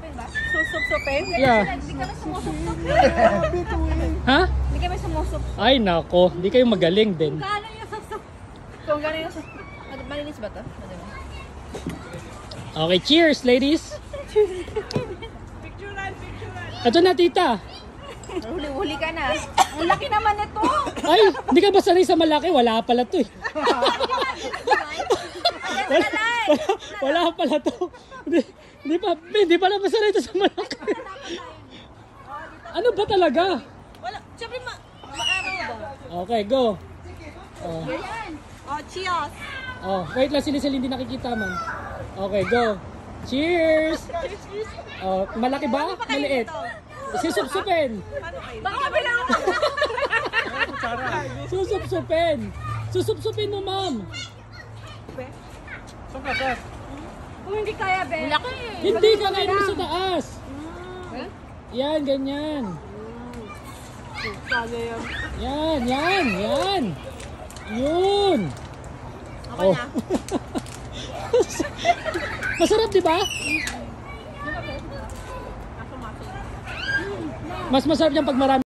Susupsupin ba? Susupsupin? Yeah. Hindi kami sumusup-sup. Ha? Hindi kami sumusup. Ay nako, di kayo magaling din. Kano yung susup? Kung gano'n yung susup. Malinis ba ito? Okay, cheers ladies. Ito na tita. Huli-huli ka na. Ang laki naman ito. Ay, hindi ka ba sanay sa malaki? Wala pala to eh. Wala pala to. Hindi pala masanay ito sa malaki. Ano ba talaga? Wala. Siyempre maaraw ba? Okay, go. Oh. Oh, cheers. Oh, wait lang, sili-sili hindi nakikita man. Okay, go. Cheers! Oh, malaki ba? Maliit. Susupsupin. Baka bilang ako. Susupsupin. Susupsupin mo, ma'am. Kung hindi kaya, Ben. Laki. Hindi ka kain mo sa taas. Yan, ganyan. Yan. Yun. Okay na. Masarap, di ba? Mas masarap yan pag marami.